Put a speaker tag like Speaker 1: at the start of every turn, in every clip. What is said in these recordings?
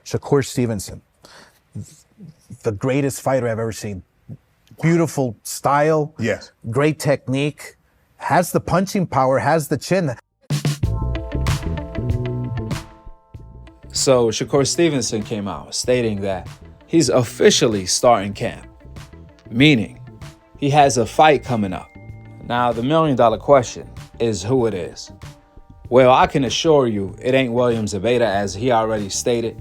Speaker 1: Shakur Stevenson, the greatest fighter I've ever seen. Beautiful style,
Speaker 2: Yes.
Speaker 1: great technique, has the punching power, has the chin.
Speaker 3: So Shakur Stevenson came out stating that he's officially starting camp, meaning he has a fight coming up. Now, the $1 million question is who it is. Well, I can assure you it ain't William Zepeda, as he already stated.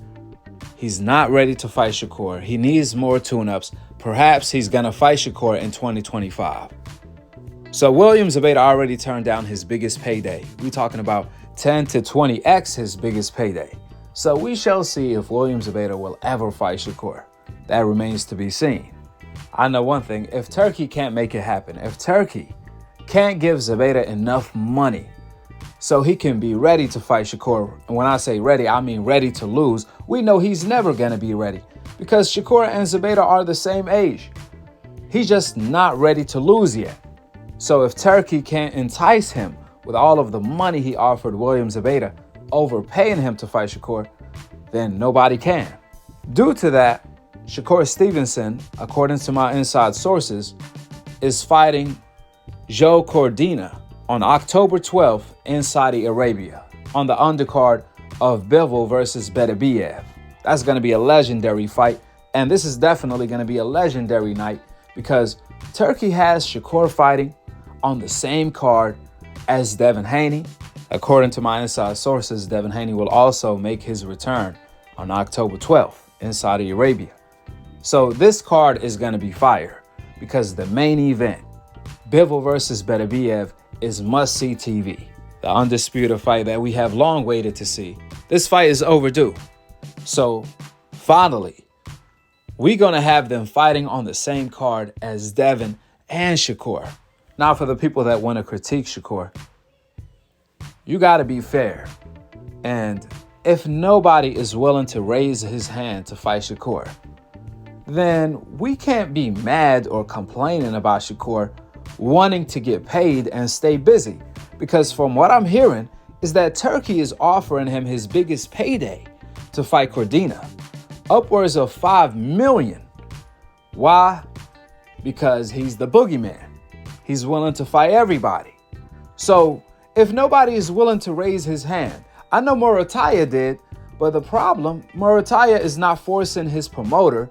Speaker 3: He's not ready to fight Shakur. He needs more tune-ups. Perhaps he's going to fight Shakur in 2025. So William Zepeda already turned down his biggest payday. We're talking about 10 to 20x his biggest payday. So we shall see if William Zepeda will ever fight Shakur. That remains to be seen. I know one thing, if Turkey can't make it happen, if Turkey can't give Zepeda enough money so he can be ready to fight Shakur, and when I say ready, I mean ready to lose, we know he's never going to be ready because Shakur and Zepeda are the same age. He's just not ready to lose yet. So if Turkey can't entice him with all of the money he offered William Zepeda, overpaying him to fight Shakur, then nobody can. Due to that, Shakur Stevenson, according to my inside sources, is fighting Cordina on October 12th in Saudi Arabia on the undercard of Bivol versus Beterbiev. That's going to be a legendary fight, and this is definitely going to be a legendary night because Turkey has Shakur fighting on the same card as Devin Haney. According to my inside sources, Devin Haney will also make his return on October 12th in Saudi Arabia. So this card is going to be fire because the main event, Bivol versus Beterbiev, is must-see TV. The undisputed fight that we have long waited to see. This fight is overdue. So finally, we're going to have them fighting on the same card as Devin and Shakur. Now, for the people that want to critique Shakur, you got to be fair. And if nobody is willing to raise his hand to fight Shakur, then we can't be mad or complaining about Shakur wanting to get paid and stay busy. Because from what I'm hearing is that Turkey is offering him his biggest payday to fight Cordina, upwards of $5 million. Why? Because he's the boogeyman. He's willing to fight everybody. So if nobody is willing to raise his hand, I know Murataya did, but the problem, Murataya is not forcing his promoter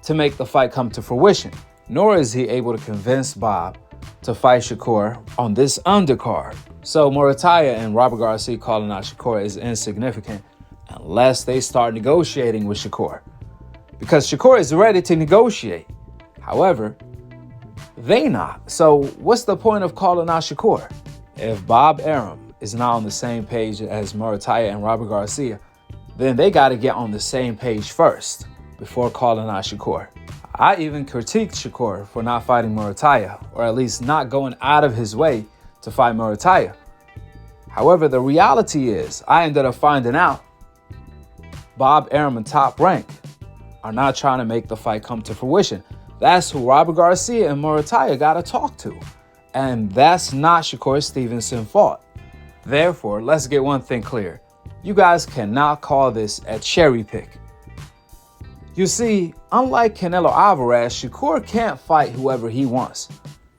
Speaker 3: to make the fight come to fruition, nor is he able to convince Bob to fight Shakur on this undercard. So Murataya and Robert Garcia calling out Shakur is insignificant unless they start negotiating with Shakur, because Shakur is ready to negotiate. However, they not. So what's the point of calling out Shakur? If Bob Arum is not on the same page as Murataya and Robert Garcia, then they got to get on the same page first before calling out Shakur. I even critiqued Shakur for not fighting Murataya, or at least not going out of his way to fight Murataya. However, the reality is, I ended up finding out Bob Arum and Top Rank are not trying to make the fight come to fruition. That's who Robert Garcia and Murataya got to talk to. And that's not Shakur Stevenson's fault. Therefore, let's get one thing clear. You guys cannot call this a cherry pick. You see, unlike Canelo Alvarez, Shakur can't fight whoever he wants.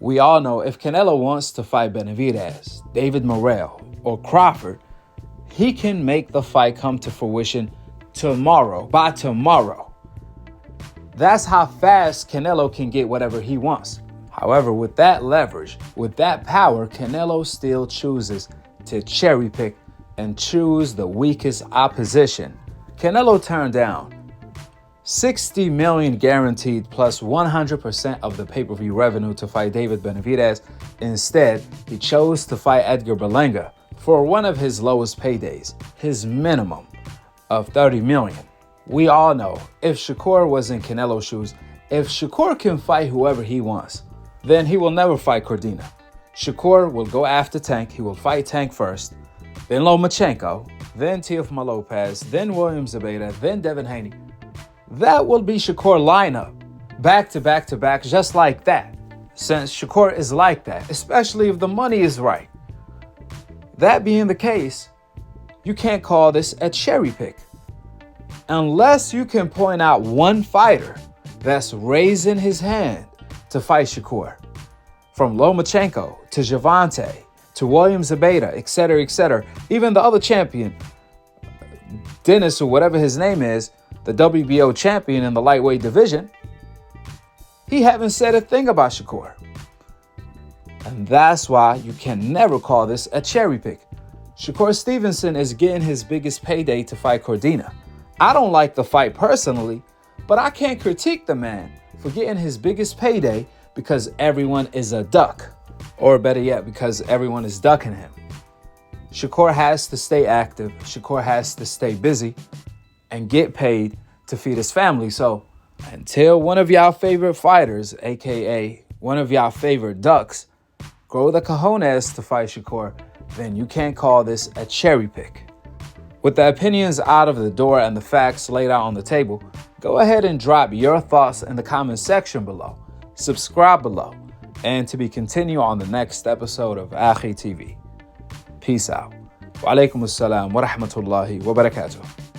Speaker 3: We all know if Canelo wants to fight Benavidez, David Morrell, or Crawford, he can make the fight come to fruition tomorrow, by tomorrow. That's how fast Canelo can get whatever he wants. However, with that leverage, with that power, Canelo still chooses to cherry pick and choose the weakest opposition. Canelo turned down $60 million guaranteed plus 100% of the pay-per-view revenue to fight David Benavidez. Instead, he chose to fight Edgar Berlanga for one of his lowest paydays, his minimum of $30 million. We all know if Shakur was in Canelo's shoes, if Shakur can fight whoever he wants, then he will never fight Cordina. Shakur will go after Tank. He will fight Tank first, then Lomachenko, then Teofimo Lopez, then William Zepeda, then Devin Haney. That will be Shakur lineup, back to back to back, just like that. Since Shakur is like that, especially if the money is right. That being the case, you can't call this a cherry pick. unless you can point out one fighter that's raising his hand to fight Shakur, from Lomachenko to Javante to William Zabeda, etc., even the other champion, Dennis or whatever his name is, the WBO champion in the lightweight division, he haven't said a thing about Shakur. And that's why you can never call this a cherry pick. Shakur Stevenson is getting his biggest payday to fight Cordina. I don't like the fight personally, but I can't critique the man for getting his biggest payday because everyone is a duck. Or better yet, because everyone is ducking him. Shakur has to stay active. Shakur has to stay busy and get paid to feed his family. So until one of y'all favorite fighters, aka one of y'all favorite ducks, grow the cojones to fight Shakur, then you can't call this a cherry pick. With the opinions out of the door and the facts laid out on the table, go ahead and drop your thoughts in the comment section below. Subscribe below, and to be continued on the next episode of Akhi TV. Peace out. Wa alaikum assalam wa rahmatullahi wa barakatuh.